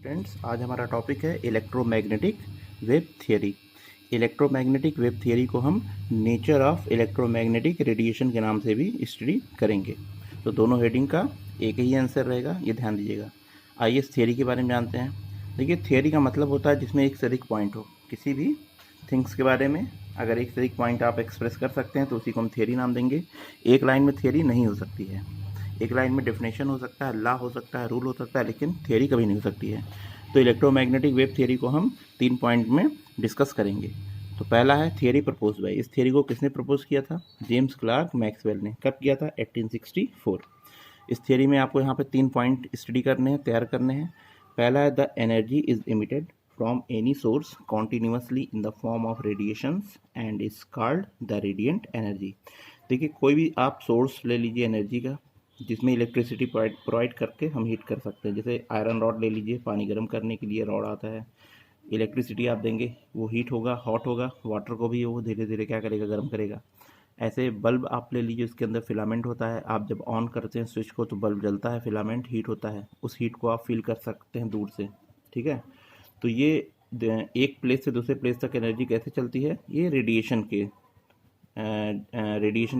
Friends, आज हमारा topic है electromagnetic wave theory. Electromagnetic wave theory को हम नेचर ऑफ इलेक्ट्रोमैग्नेटिक रेडिएशन के नाम से भी स्टडी करेंगे। तो दोनों हेडिंग का एक ही आंसर रहेगा, ये ध्यान दीजिएगा। आइए इस थियरी के बारे में जानते हैं। देखिए, थियरी का मतलब होता है जिसमें एक से अधिक पॉइंट हो। किसी भी थिंग्स के बारे में अगर एक से अधिक पॉइंट आप एक्सप्रेस कर सकते हैं तो उसी को हम थियरी नाम देंगे। एक लाइन में थियरी नहीं हो सकती है। एक लाइन में डेफिनेशन हो सकता है, लॉ हो सकता है, रूल हो सकता है, लेकिन थियरी कभी नहीं हो सकती है। तो इलेक्ट्रोमैग्नेटिक वेव थियरी को हम 3 पॉइंट में डिस्कस करेंगे। तो पहला है थियरी प्रपोज बाय। इस थियरी को किसने प्रपोज किया था? जेम्स क्लार्क मैक्सवेल ने। कब किया था? 1864। इस थियरी में आपको यहाँ पे 3 पॉइंट स्टडी करने हैं, तैयार करने हैं। पहला है the energy is emitted from any source continuously in the form of radiations and is called the radiant energy. देखिए, कोई भी आप सोर्स ले लीजिए एनर्जी का, जिसमें इलेक्ट्रिसिटी प्रोवाइड करके हम हीट कर सकते हैं। जैसे आयरन रॉड ले लीजिए, पानी गर्म करने के लिए रॉड आता है। इलेक्ट्रिसिटी आप देंगे, वो हीट होगा, हॉट होगा। वाटर को भी वो धीरे धीरे क्या करेगा? गर्म करेगा। ऐसे बल्ब आप ले लीजिए, उसके अंदर फिलामेंट होता है। आप जब ऑन करते हैं स्विच को तो बल्ब जलता है, फिलामेंट हीट होता है। उस हीट को आप फील कर सकते हैं दूर से, ठीक है। तो ये एक प्लेस से दूसरे प्लेस तक एनर्जी कैसे चलती है? ये रेडिएशन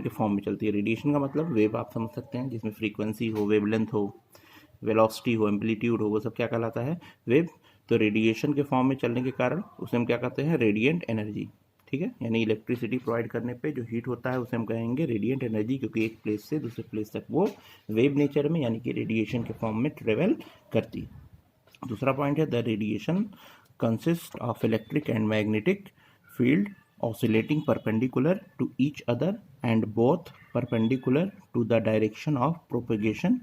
के फॉर्म में चलती है। रेडिएशन का मतलब वेव आप समझ सकते हैं, जिसमें फ्रीक्वेंसी हो, वेवलेंथ हो, वेलोसिटी हो, एम्पलीट्यूड हो, वो सब क्या कहलाता है? वेव। तो रेडिएशन के फॉर्म में चलने के कारण उसे हम क्या कहते हैं? रेडिएंट एनर्जी, ठीक है। यानी इलेक्ट्रिसिटी प्रोवाइड करने पे जो हीट होता है उसे हम कहेंगे रेडिएंट एनर्जी, क्योंकि एक प्लेस से दूसरे प्लेस तक वो वेव नेचर में यानी कि रेडिएशन के फॉर्म में ट्रेवल करती है। दूसरा पॉइंट है the radiation consist of electric and magnetic field oscillating perpendicular to each other and both perpendicular to the direction of propagation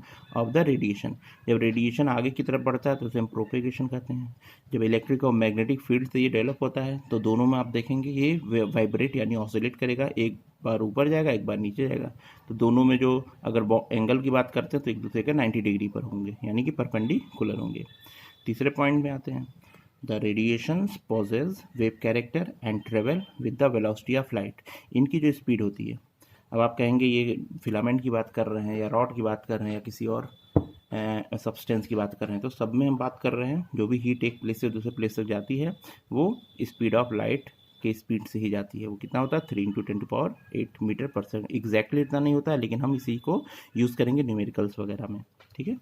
of the radiation। जब रेडिएशन आगे की तरफ बढ़ता है तो उसे हम प्रोपेगेशन कहते हैं। जब इलेक्ट्रिक और मैग्नेटिक फील्ड से ये डेवलप होता है तो दोनों में आप देखेंगे ये वाइब्रेट यानी ऑसिलेट करेगा, एक बार ऊपर जाएगा, एक बार नीचे जाएगा। तो दोनों में जो अगर एंगल की बात करते हैं तो एक दूसरे के 90 डिग्री पर होंगे, यानी कि परपेंडिकुलर होंगे। तीसरे पॉइंट में आते हैं। The radiations possess wave character and travel with the velocity of light। इनकी जो स्पीड होती है, अब आप कहेंगे ये फिलामेंट की बात कर रहे हैं या रॉड की बात कर रहे हैं या किसी और सब्सटेंस की बात कर रहे हैं, तो सब में हम बात कर रहे हैं जो भी हीट एक प्लेस से दूसरे प्लेस तक जाती है वो स्पीड ऑफ लाइट के स्पीड से ही जाती है। वो कितना होता है? 3 × 10⁸ मीटर पर सेकंड। एग्जैक्टली इतना नहीं होता है, लेकिन हम इसी को यूज़ करेंगे न्यूमेरिकल्स वगैरह में, ठीक है।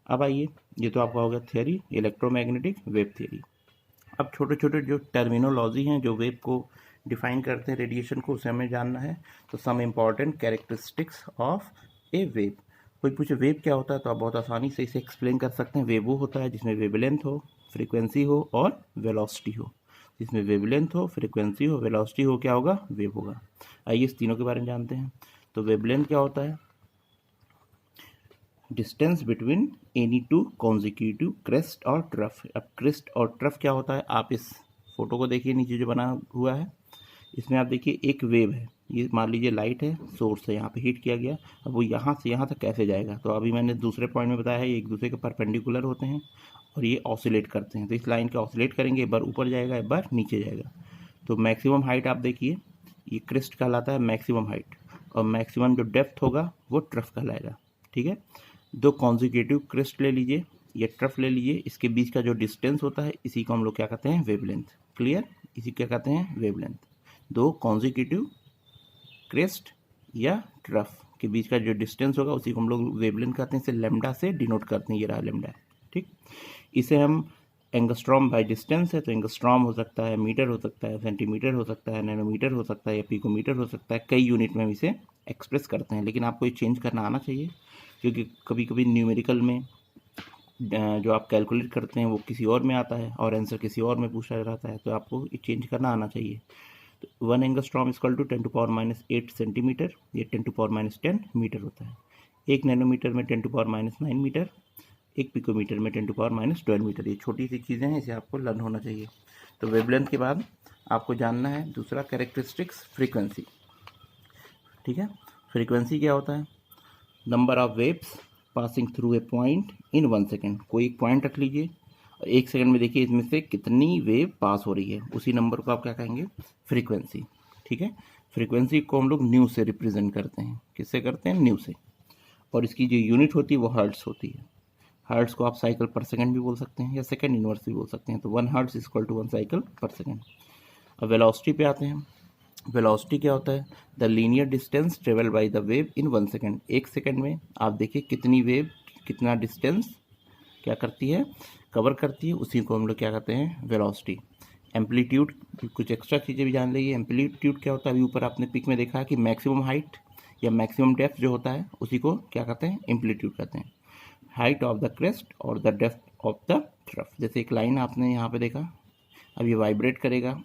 अब आइए, ये तो आपका हो गया थियरी, इलेक्ट्रोमैग्नेटिक वेव थियरी। अब छोटे छोटे जो टर्मिनोलॉजी हैं जो वेव को डिफाइन करते हैं, रेडिएशन को, उसे हमें जानना है। तो some important characteristics of a wave. कोई पूछे वेव क्या होता है तो आप बहुत आसानी से इसे एक्सप्लेन कर सकते हैं। वेव वो होता है जिसमें वेवलेंथ हो, फ्रीक्वेंसी हो और वेलोसिटी हो। जिसमें वेवलेंथ हो, फ्रीक्वेंसी हो, वेलोसिटी हो, क्या होगा? वेव होगा। आइए इस तीनों के बारे में जानते हैं। तो वेवलेंथ क्या होता है? Distance between any two consecutive crest और ट्रफ। अब क्रेस्ट और ट्रफ क्या होता है? आप इस फोटो को देखिए, नीचे जो बना हुआ है इसमें आप देखिए एक वेव है। ये मान लीजिए लाइट है, सोर्स है, यहाँ पे हीट किया गया। अब वो यहाँ से यहाँ तक कैसे जाएगा? तो अभी मैंने दूसरे पॉइंट में बताया है, ये एक दूसरे के परपेंडिकुलर होते हैं और ये ऑसिलेट करते हैं। तो इस लाइन के ऑसिलेट करेंगे, एक बार ऊपर जाएगा, एक बार नीचे जाएगा। तो मैक्सिमम हाइट आप देखिए, ये क्रेस्ट कहलाता है मैक्सिमम हाइट, और मैक्सिमम जो डेप्थ होगा वो ट्रफ कहलाएगा, ठीक है। दो कॉन्जिक्यूटिव क्रेस्ट ले लीजिए, ये ट्रफ ले लीजिए, इसके बीच का जो डिस्टेंस होता है इसी को हम लोग क्या कहते हैं? वेवलेंथ। क्लियर? इसी क्या कहते हैं? वेवलेंथ। दो कॉन्जिक्यूटिव क्रेस्ट या ट्रफ के बीच का जो डिस्टेंस होगा उसी को हम लोग वेवलेंथ कहते हैं। इसे लैम्डा से डिनोट करते हैं, ये रहा लैम्डा, ठीक। इसे हम एंगस्ट्रॉम बाय डिस्टेंस है, तो एंगस्ट्रॉम हो सकता है, मीटर हो सकता है, सेंटीमीटर हो सकता है, नैनोमीटर हो सकता है या पिकोमीटर हो सकता है। कई यूनिट में हम इसे एक्सप्रेस करते हैं, लेकिन आपको ये चेंज करना आना चाहिए, क्योंकि कभी कभी न्यूमेरिकल में जो आप कैलकुलेट करते हैं वो किसी और में आता है और आंसर किसी और में पूछा रहता है, तो आपको ये चेंज करना आना चाहिए। तो 1 एंगस्ट्रॉम इक्वल टू 10⁻⁸ सेंटीमीटर, ये 10⁻⁻10 मीटर होता है। 1 नैनोमीटर में 10⁻⁹ मीटर, 1 पिकोमीटर में 10⁻12 मीटर। ये छोटी सी चीज़ें हैं, इसे आपको लर्न होना चाहिए। तो वेवलेंथ के बाद आपको जानना है दूसरा कैरेक्टरिस्टिक्स, फ्रीक्वेंसी, ठीक है। फ्रीक्वेंसी क्या होता है? Number of waves passing through a point in 1 second. कोई एक पॉइंट रख लीजिए और 1 सेकेंड में देखिए इसमें से कितनी वेव पास हो रही है, उसी नंबर को आप क्या कहेंगे? फ्रीक्वेंसी, ठीक है। फ्रीक्वेंसी को हम लोग न्यू से रिप्रेजेंट करते हैं। किससे करते हैं? न्यू से। और इसकी जो यूनिट होती है वो हर्ट्स होती है। हर्ट्स को आप साइकिल पर सेकंड भी बोल सकते हैं या सेकंड इनवर्स भी बोल सकते हैं। तो 1 हर्ट्स इक्वल टू 1 साइकिल पर सेकंड। अब वेलोसिटी पे आते हैं। वेलोसिटी क्या होता है? The linear distance travel by the wave in 1 second. 1 second में आप देखिए कितनी वेव कितना डिस्टेंस क्या करती है, कवर करती है, उसी को हम लोग क्या कहते हैं? वेलोसिटी। एम्पलीट्यूड, कुछ एक्स्ट्रा चीज़ें भी जान लीजिए। एम्पलीट्यूड क्या होता है? अभी ऊपर आपने पिक में देखा है कि मैक्सिमम हाइट या मैक्सिमम डेप्थ जो होता है उसी को क्या कहते हैं? एम्पलीट्यूड कहते हैं। हाइट ऑफ द क्रेस्ट और the depth of the trough. जैसे एक लाइन आपने यहाँ पे देखा, अब ये वाइब्रेट करेगा,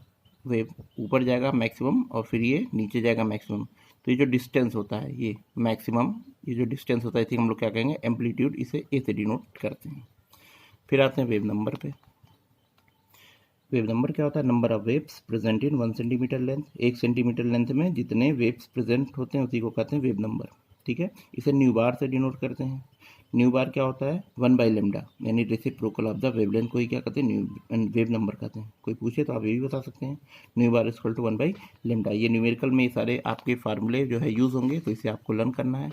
वेव ऊपर जाएगा मैक्सिमम और फिर ये नीचे जाएगा मैक्सिमम। तो ये जो डिस्टेंस होता है ये मैक्सिमम, ये जो डिस्टेंस होता है इसे हम लोग क्या कहेंगे? एम्पलीट्यूड। इसे ए से डिनोट करते हैं। फिर आते हैं वेव नंबर पे। वेव नंबर क्या होता है? Number of waves present in 1 centimetre length. 1 centimetre length में जितने वेव्स प्रेजेंट होते हैं उसी को कहते हैं वेव नंबर। ठीक है, इसे न्यू बार से डिनोट करते हैं। न्यू बार क्या होता है? 1/λ, यानी रेसिप्रोकल ऑफ द वेवलेंथ को ही क्या कहते हैं? न्यू वेव नंबर कहते हैं। कोई पूछे तो आप ये भी बता सकते हैं, न्यू बार इक्वल टू 1/λ। ये न्यूमेरिकल में ये सारे आपके फार्मूले जो है यूज़ होंगे, तो इसे आपको लर्न करना है।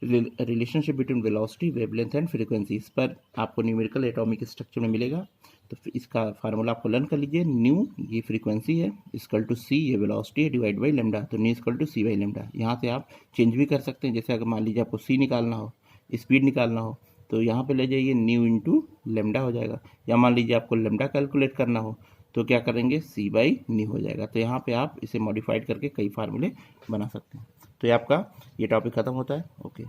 Relationship between velocity, wavelength and frequency, इस पर आपको न्यूमेरिकल एटॉमिक स्ट्रक्चर में मिलेगा। तो इसका फार्मूला आपको लर्न कर लीजिए। न्यू ये फ्रीक्वेंसी है, इक्वल टू सी ये वेलोसिटी है, डिवाइड बाई लेमडा। तो nu equal to c by lambda. यहाँ से आप चेंज भी कर सकते हैं। जैसे अगर मान लीजिए आपको सी निकालना हो, स्पीड निकालना हो, तो यहाँ पे ले जाइए न्यू इंटू लेमडा हो जाएगा। या मान लीजिए आपको लेमडा कैलकुलेट करना हो तो क्या करेंगे? सी बाई न्यू हो जाएगा। तो यहाँ पे आप इसे मॉडिफाइड करके कई फार्मूले बना सकते हैं। तो ये आपका ये टॉपिक ख़त्म होता है। ओके।